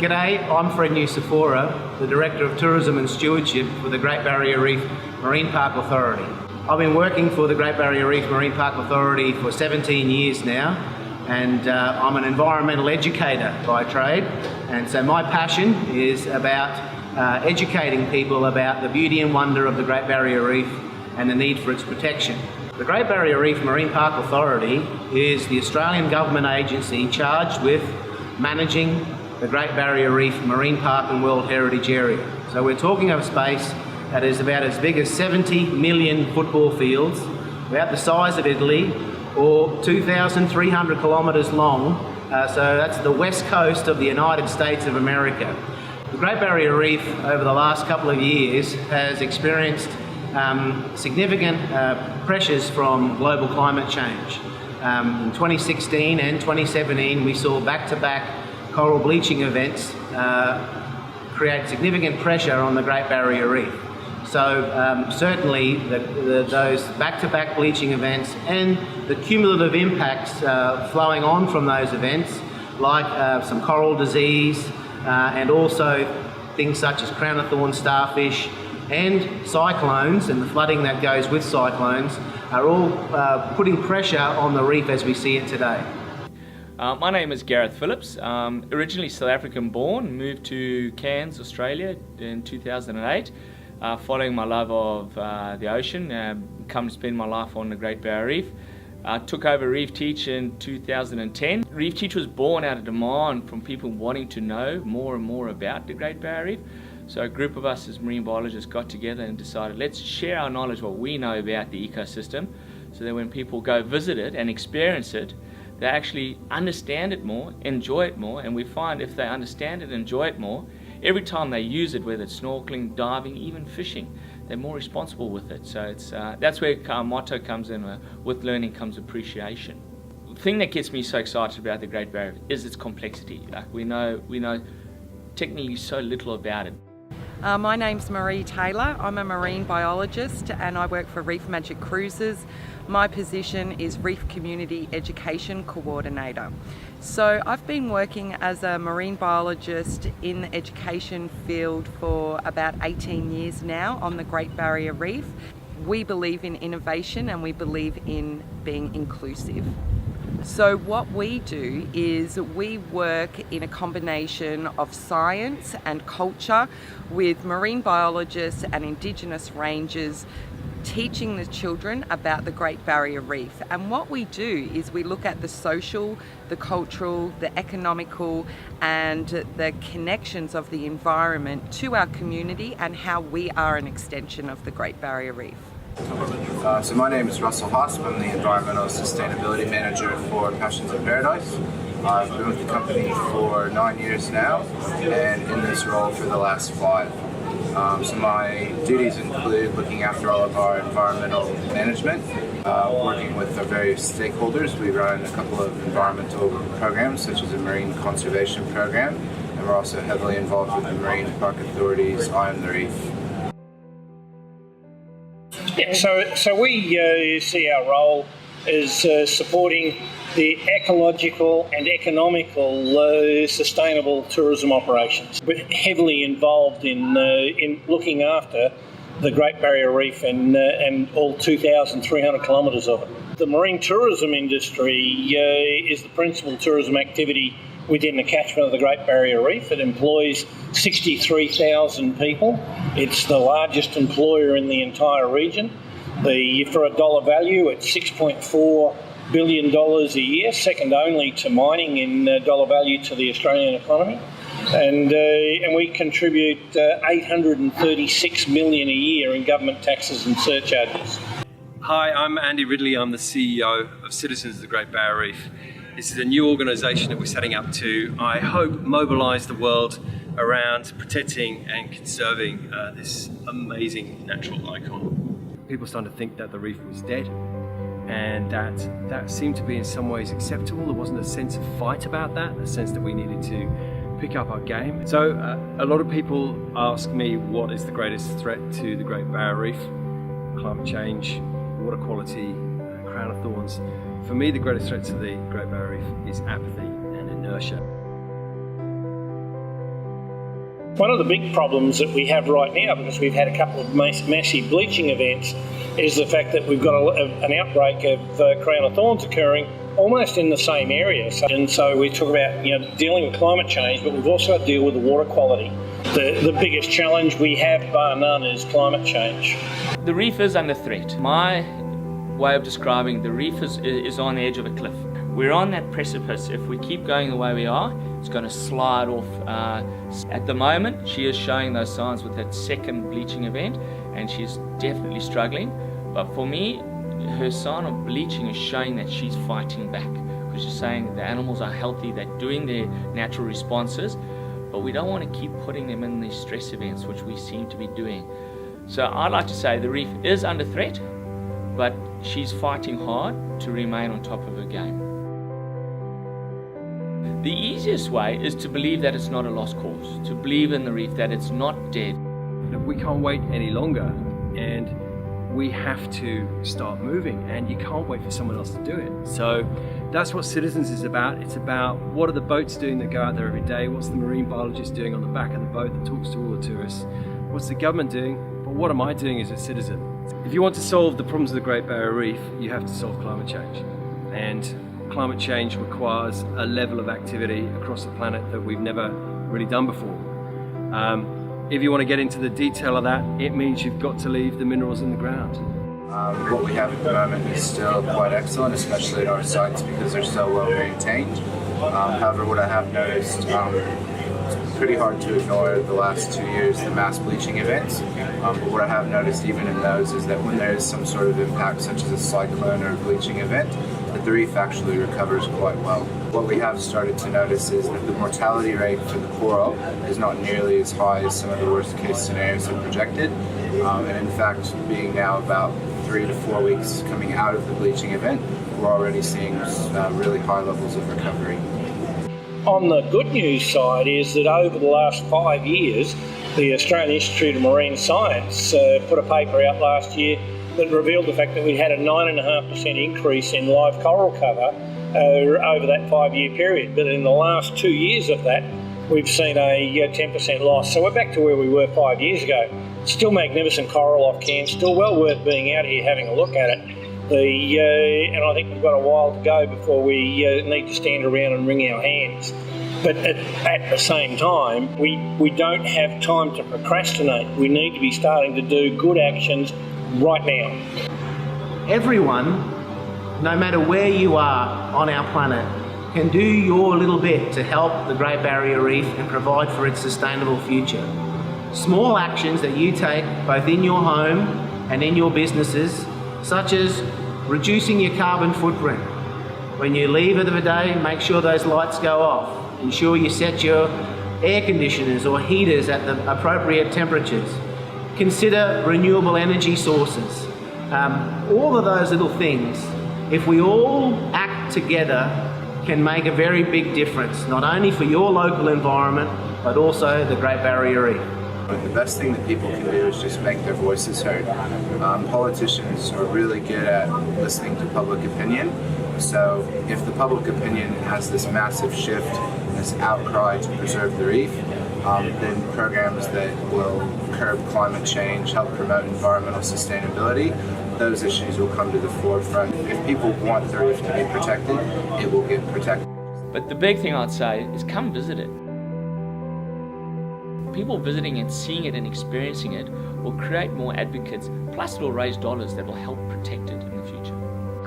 G'day, I'm Fred Nusafora, the Director of Tourism and Stewardship for the Great Barrier Reef Marine Park Authority. I've been working for the Great Barrier Reef Marine Park Authority for 17 years now, and I'm an environmental educator by trade, and so my passion is about educating people about the beauty and wonder of the Great Barrier Reef and the need for its protection. The Great Barrier Reef Marine Park Authority is the Australian government agency charged with managing the Great Barrier Reef Marine Park and World Heritage Area. So we're talking of a space that is about as big as 70 million football fields, about the size of Italy, or 2,300 kilometres long. So that's the west coast of the United States of America. The Great Barrier Reef over the last couple of years has experienced significant pressures from global climate change. In 2016 and 2017 we saw back-to-back coral bleaching events create significant pressure on the Great Barrier Reef. So certainly those back-to-back bleaching events and the cumulative impacts flowing on from those events, like some coral disease and also things such as crown of thorns starfish and cyclones and the flooding that goes with cyclones, are all putting pressure on the reef as we see it today. My name is Gareth Phillips. Originally South African born, moved to Cairns, Australia in 2008. Following my love of the ocean, come to spend my life on the Great Barrier Reef. Took over Reef Teach in 2010. Reef Teach was born out of demand from people wanting to know more and more about the Great Barrier Reef. So a group of us as marine biologists got together and decided, let's share our knowledge, what we know about the ecosystem, so that when people go visit it and experience it, they actually understand it more, enjoy it more, and we find if they understand it and enjoy it more, every time they use it, whether it's snorkeling, diving, even fishing, they're more responsible with it. So it's that's where our motto comes in, with learning comes appreciation. The thing that gets me so excited about the Great Barrier is its complexity. Like we know technically so little about it. My name's Marie Taylor. I'm a marine biologist and I work for Reef Magic Cruises. My position is Reef Community Education Coordinator. So I've been working as a marine biologist in the education field for about 18 years now on the Great Barrier Reef. We believe in innovation and we believe in being inclusive. So what we do is we work in a combination of science and culture with marine biologists and Indigenous rangers, teaching the children about the Great Barrier Reef. And what we do is we look at the social, the cultural, the economical and the connections of the environment to our community and how we are an extension of the Great Barrier Reef. So my name is Russell Hosp. I'm the Environmental Sustainability Manager for Passions of Paradise. I've been with the company for 9 years now and in this role for the last 5. So my duties include looking after all of our environmental management, working with our various stakeholders. We run a couple of environmental programs such as a marine conservation program, and we're also heavily involved with the Marine Park Authority's Eye on the Reef. Yeah, so we see our role as supporting the ecological and economical sustainable tourism operations. We're heavily involved in looking after the Great Barrier Reef and all 2,300 kilometres of it. The marine tourism industry is the principal tourism activity within the catchment of the Great Barrier Reef. It employs 63,000 people. It's the largest employer in the entire region. For a dollar value, it's $6.4 billion a year, second only to mining in dollar value to the Australian economy. And we contribute $836 million a year in government taxes and surcharges. Hi, I'm Andy Ridley. I'm the CEO of Citizens of the Great Barrier Reef. This is a new organisation that we're setting up to, I hope, mobilise the world around protecting and conserving this amazing natural icon. People started to think that the reef was dead, and that seemed to be in some ways acceptable. There wasn't a sense of fight about that, a sense that we needed to pick up our game. So a lot of people ask me what is the greatest threat to the Great Barrier Reef. Climate change, water quality, crown of thorns. For me, the greatest threat to the Great Barrier Reef is apathy and inertia. One of the big problems that we have right now, because we've had a couple of massive bleaching events, is the fact that we've got an outbreak of crown of thorns occurring almost in the same area. And so we talk about dealing with climate change, but we've also got to deal with the water quality. The biggest challenge we have, bar none, is climate change. The reef is under threat. My way of describing the reef is on the edge of a cliff. We're on that precipice. If we keep going the way we are, it's going to slide off. At the moment, she is showing those signs with that second bleaching event, and she's definitely struggling. But for me, her sign of bleaching is showing that she's fighting back, because she's saying the animals are healthy, they're doing their natural responses, but we don't want to keep putting them in these stress events, which we seem to be doing. So I'd like to say the reef is under threat, but she's fighting hard to remain on top of her game. The easiest way is to believe that it's not a lost cause, to believe in the reef, that it's not dead. We can't wait any longer, and we have to start moving, and you can't wait for someone else to do it. So that's what Citizens is about. It's about what are the boats doing that go out there every day, what's the marine biologist doing on the back of the boat that talks to all the tourists, what's the government doing, but what am I doing as a citizen? If you want to solve the problems of the Great Barrier Reef, you have to solve climate change. And climate change requires a level of activity across the planet that we've never really done before. If you want to get into the detail of that, it means you've got to leave the minerals in the ground. What we have at the moment is still quite excellent, especially at our sites, because they're so well maintained. However, what I have noticed, it's pretty hard to ignore the last 2 years, the mass bleaching events. But what I have noticed even in those is that when there is some sort of impact, such as a cyclone or a bleaching event, that the reef actually recovers quite well. What we have started to notice is that the mortality rate for the coral is not nearly as high as some of the worst case scenarios have projected. And in fact, being now about 3 to 4 weeks coming out of the bleaching event, we're already seeing really high levels of recovery. On the good news side is that over the last 5 years, the Australian Institute of Marine Science put a paper out last year that revealed the fact that we had a 9.5% increase in live coral cover over that 5-year period. But in the last 2 years of that, we've seen a 10% loss. So we're back to where we were 5 years ago. Still magnificent coral off Cairns, still well worth being out here having a look at it. And I think we've got a while to go before we need to stand around and wring our hands. But at the same time, we don't have time to procrastinate. We need to be starting to do good actions right now. Everyone, no matter where you are on our planet, can do your little bit to help the Great Barrier Reef and provide for its sustainable future. Small actions that you take both in your home and in your businesses, such as reducing your carbon footprint. When you leave at the day, make sure those lights go off. Ensure you set your air conditioners or heaters at the appropriate temperatures. Consider renewable energy sources. All of those little things, if we all act together, can make a very big difference, not only for your local environment, but also the Great Barrier Reef. The best thing that people can do is just make their voices heard. Politicians are really good at listening to public opinion. So if the public opinion has this massive shift, this outcry to preserve the reef, then programs that will curb climate change, help promote environmental sustainability, those issues will come to the forefront. If people want the reef to be protected, it will get protected. But the big thing I'd say is come visit it. People visiting and seeing it and experiencing it will create more advocates, plus it will raise dollars that will help protect it in the future.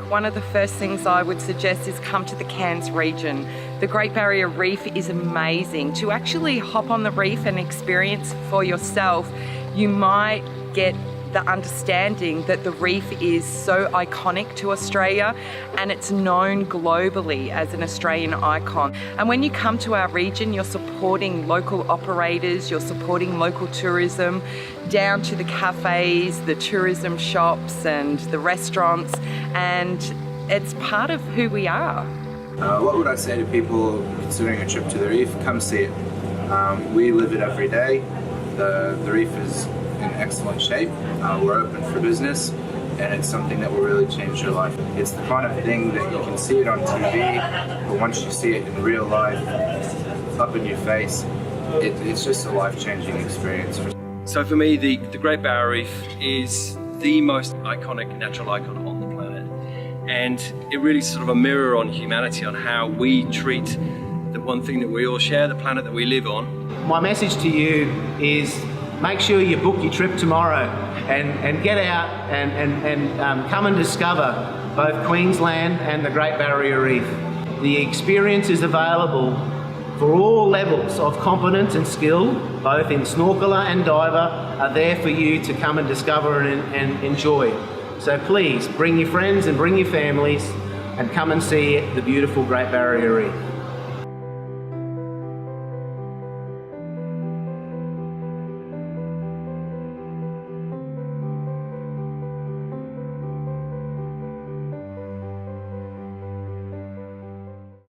One of the first things I would suggest is come to the Cairns region. The Great Barrier Reef is amazing. To actually hop on the reef and experience for yourself, you might get the understanding that the reef is so iconic to Australia and it's known globally as an Australian icon. And when you come to our region, you're supporting local operators, you're supporting local tourism, down to the cafes, the tourism shops and the restaurants, and it's part of who we are. What would I say to people considering a trip to the reef? Come see it. We live it every day. The reef is in excellent shape. We're open for business, and it's something that will really change your life. It's the kind of thing that you can see it on TV, but once you see it in real life, up in your face, it's just a life-changing experience. So for me, the Great Barrier Reef is the most iconic natural icon on the planet. And it really is sort of a mirror on humanity, on how we treat the one thing that we all share, the planet that we live on. My message to you is make sure you book your trip tomorrow and get out and come and discover both Queensland and the Great Barrier Reef. The experience is available for all levels of competence and skill, both in snorkeler and diver, are there for you to come and discover and enjoy. So please bring your friends and bring your families and come and see the beautiful Great Barrier Reef.